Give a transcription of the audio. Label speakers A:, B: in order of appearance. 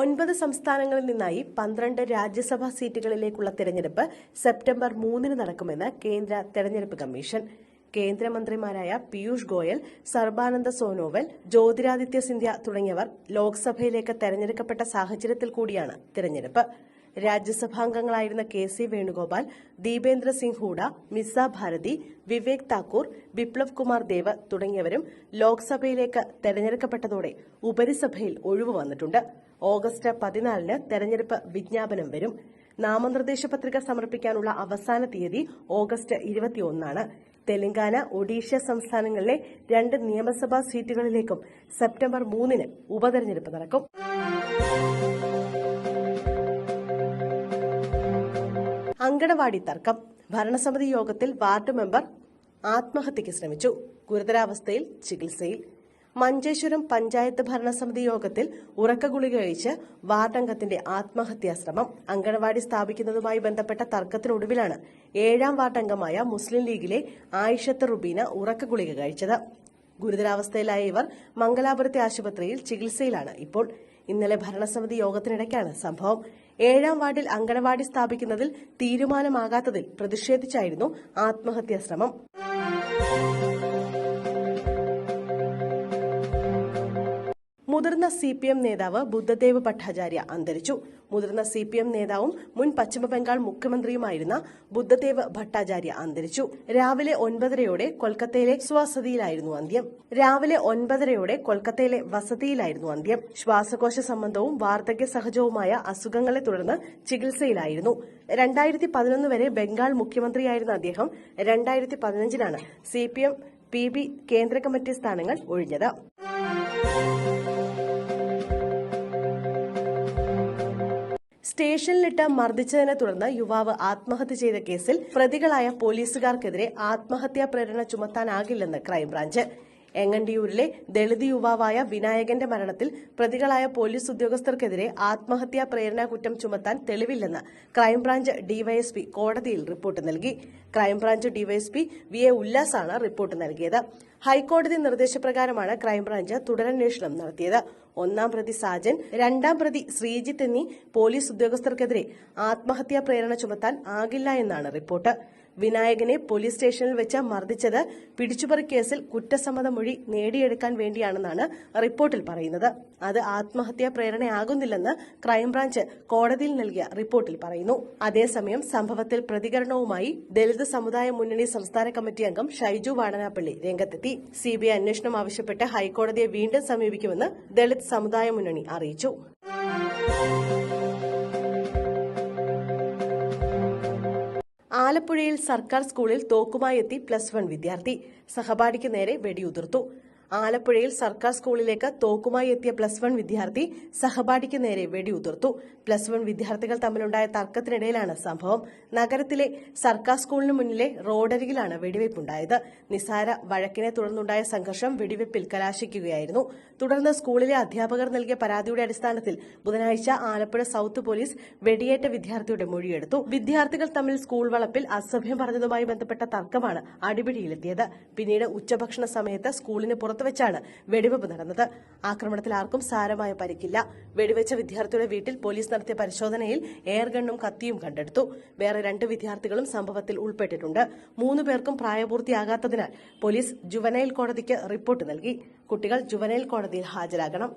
A: 9 സംസ്ഥാനങ്ങളിൽ നിന്നായി 12 രാജ്യസഭാ സീറ്റുകളിലേക്കുള്ള തെരഞ്ഞെടുപ്പ് സെപ്റ്റംബർ 3 നടക്കുമെന്ന് കേന്ദ്ര തെരഞ്ഞെടുപ്പ് കമ്മീഷൻ. കേന്ദ്രമന്ത്രിമാരായ പീയൂഷ് ഗോയൽ, സർബാനന്ദ സോനോവാൾ, ജ്യോതിരാദിത്യ സിന്ധ്യ തുടങ്ങിയവർ ലോക്സഭയിലേക്ക് തെരഞ്ഞെടുക്കപ്പെട്ട സാഹചര്യത്തിൽ കൂടിയാണ് തെരഞ്ഞെടുപ്പ്. രാജ്യസഭാംഗങ്ങളായിരുന്ന കെ.സി. വേണുഗോപാൽ, ദീപേന്ദ്ര സിംഗ് ഹൂഡ, മിസ ഭാരതി, വിവേക് താക്കൂർ, ബിപ്ലവ് കുമാർ ദേവ് തുടങ്ങിയവരും ലോക്സഭയിലേക്ക് തെരഞ്ഞെടുക്കപ്പെട്ടതോടെ ഉപരിസഭയിൽ ഒഴിവ് വന്നിട്ടുണ്ട്. ഓഗസ്റ്റ് 14-ന് തെരഞ്ഞെടുപ്പ് വിജ്ഞാപനം വരും. നാമനിർദ്ദേശ പത്രിക സമർപ്പിക്കാനുള്ള അവസാന തീയതി ഓഗസ്റ്റ് 21-നാണ്. തെലങ്കാന, ഒഡീഷ സംസ്ഥാനങ്ങളിലെ 2 നിയമസഭാ സീറ്റുകളിലേക്കും സെപ്റ്റംബർ 3-ന് ഉപതെരഞ്ഞെടുപ്പ് നടക്കും. അങ്കണവാടി തർക്കം. ഭരണസമിതി യോഗത്തിൽ വാർഡ് മെമ്പർ ആത്മഹത്യയ്ക്ക് ശ്രമിച്ചു. ഗുരുതരാവസ്ഥയിൽ ചികിത്സയിൽ. മഞ്ചേശ്വരം പഞ്ചായത്ത് ഭരണസമിതി യോഗത്തിൽ ഉറക്കഗുളിക കഴിച്ച് വാർഡംഗത്തിന്റെ ആത്മഹത്യാ ശ്രമം. അങ്കണവാടി സ്ഥാപിക്കുന്നതുമായി ബന്ധപ്പെട്ട തർക്കത്തിനൊടുവിലാണ് 7ാം വാർഡംഗമായ മുസ്ലിം ലീഗിലെ ആയിഷത്ത് റുബീന ഉറക്കഗുളിക കഴിച്ചത്. ഗുരുതരാവസ്ഥയിലായ ഇവർ മംഗലാപുരത്തെ ആശുപത്രിയിൽ ചികിത്സയിലാണ് ഇപ്പോൾ. ഇന്നലെ ഭരണസമിതി യോഗത്തിനിടയ്ക്കാണ് സംഭവം. 7ാം വാർഡിൽ അങ്കണവാടി സ്ഥാപിക്കുന്നതിൽ തീരുമാനമാകാത്തതിൽ പ്രതിഷേധിച്ചായിരുന്നു ആത്മഹത്യാ ശ്രമം. മുതിർന്ന CPM നേതാവ് ബുദ്ധദേവ് ഭട്ടാചാര്യ അന്തരിച്ചു. മുതിർന്ന CPM നേതാവും മുൻ പശ്ചിമബംഗാൾ മുഖ്യമന്ത്രിയുമായിരുന്ന ബുദ്ധദേവ് ഭട്ടാചാര്യ അന്തരിച്ചു. രാവിലെ 9:30-യോടെ കൊൽക്കത്തയിലെ സ്വസതിയിലായിരുന്നു അന്ത്യം. ശ്വാസകോശ സംബന്ധവും വാർദ്ധക്യ സഹജവുമായ അസുഖങ്ങളെ തുടർന്ന് ചികിത്സയിലായിരുന്നു. 2011 വരെ ബംഗാൾ മുഖ്യമന്ത്രിയായിരുന്ന അദ്ദേഹം 2015-നാണ് CPM PB കേന്ദ്ര കമ്മിറ്റി സ്ഥാനങ്ങൾ ഒഴിഞ്ഞത്. സ്റ്റേഷനിലിട്ട് മർദ്ദിച്ചതിനെ തുടർന്ന് യുവാവ് ആത്മഹത്യ ചെയ്ത കേസിൽ പ്രതികളായ പോലീസുകാർക്കെതിരെ ആത്മഹത്യാ പ്രേരണ ചുമത്താനാകില്ലെന്ന് ക്രൈംബ്രാഞ്ച്. എങ്ങണ്ടിയൂരിലെ ദളിത് യുവാവായ വിനായകന്റെ മരണത്തിൽ പ്രതികളായ പോലീസ് ഉദ്യോഗസ്ഥർക്കെതിരെ ആത്മഹത്യാ പ്രേരണ കുറ്റം ചുമത്താൻ തെളിവില്ലെന്ന് ക്രൈംബ്രാഞ്ച് ഡിവൈഎസ്പി കോടതിയിൽ റിപ്പോർട്ട് നൽകി. ക്രൈംബ്രാഞ്ച് ഡിവൈഎസ്പി VA ഉല്ലാസാണ് റിപ്പോർട്ട് നൽകിയത്. ഹൈക്കോടതി നിർദ്ദേശപ്രകാരമാണ് ക്രൈംബ്രാഞ്ച് തുടരന്വേഷണം നടത്തിയത്. 1-ാം പ്രതി സാജൻ, 2-ാം പ്രതി ശ്രീജിത്ത് എന്നീ പോലീസ് ഉദ്യോഗസ്ഥർക്കെതിരെ ആത്മഹത്യാ പ്രേരണ ചുമത്താൻ ആകില്ല എന്നാണ് റിപ്പോർട്ട്. വിനായകനെ പോലീസ് സ്റ്റേഷനിൽ വെച്ച് മർദ്ദിച്ചത് പിടിച്ചുപറി കേസിൽ കുറ്റസമ്മത മൊഴി നേടിയെടുക്കാൻ വേണ്ടിയാണെന്നാണ് റിപ്പോർട്ടിൽ പറയുന്നത്. അത് ആത്മഹത്യാ പ്രേരണയാകുന്നില്ലെന്ന് ക്രൈംബ്രാഞ്ച് കോടതിയിൽ നൽകിയ റിപ്പോർട്ടിൽ പറയുന്നു. അതേസമയം സംഭവത്തിൽ പ്രതികരണവുമായി ദളിത് സമുദായ മുന്നണി സംസ്ഥാന കമ്മിറ്റി അംഗം ഷൈജു വാടനാപ്പള്ളി രംഗത്തെത്തി. CBI അന്വേഷണം ആവശ്യപ്പെട്ട് ഹൈക്കോടതിയെ വീണ്ടും സമീപിക്കുമെന്ന് ദളിത് സമുദായ മുന്നണി അറിയിച്ചു. ആലപ്പുഴയിൽ സർക്കാർ സ്കൂളിൽ തോക്കുമായി എത്തി +1 വിദ്യാർത്ഥി. സഹപാഠിക്ക് നേരെ വെടിയുതിർത്തു. ആലപ്പുഴയിൽ സർക്കാർ സ്കൂളിലേക്ക് തോക്കുമായി എത്തിയ +1 വിദ്യാർത്ഥി സഹപാഠിക്ക് നേരെ വെടിയുതിർത്തു. +1 വിദ്യാർത്ഥികൾ തമ്മിലുണ്ടായ തർക്കത്തിനിടയിലാണ് സംഭവം. നഗരത്തിലെ സർക്കാർ സ്കൂളിന് മുന്നിലെ റോഡരികിലാണ് വെടിവയ്പുണ്ടായത്. നിസാര വഴക്കിനെ തുടർന്നുണ്ടായ സംഘർഷം വെടിവയ്പിൽ കലാശിക്കുകയായിരുന്നു. തുടർന്ന് സ്കൂളിലെ അധ്യാപകർ നൽകിയ പരാതിയുടെ അടിസ്ഥാനത്തിൽ ബുധനാഴ്ച ആലപ്പുഴ സൌത്ത് പോലീസ് വെടിയേറ്റ വിദ്യാർത്ഥിയുടെ മൊഴിയെടുത്തു. വിദ്യാർത്ഥികൾ തമ്മിൽ സ്കൂൾ വളപ്പിൽ അസഭ്യം പറഞ്ഞതുമായി ബന്ധപ്പെട്ട തർക്കമാണ് അടിപിടിയിലെത്തിയത്. പിന്നീട് ഉച്ചഭക്ഷണ സമയത്ത് സ്കൂളിന് പുറത്തുവെച്ചാണ് വെടിവെപ്പ് നടന്നത്. ആക്രമണത്തിൽ ആർക്കും സാരമായ പരിക്കില്ല. വെടിവെച്ച വിദ്യാർത്ഥിയുടെ വീട്ടിൽ പോലീസ് നടത്തിയ പരിശോധനയിൽ എയർഗണ്ണും കത്തിയും കണ്ടെടുത്തു. വേറെ 2 വിദ്യാർത്ഥികളും സംഭവത്തിൽ ഉൾപ്പെട്ടിട്ടുണ്ട്. 3 പേർക്കും പ്രായപൂർത്തിയാകാത്തതിനാൽ പോലീസ് ജുവനൈൽ കോടതിക്ക് റിപ്പോർട്ട് നൽകി. കുട്ടികൾ ജുവനൈൽ കോടതിയിൽ ഹാജരാകണം.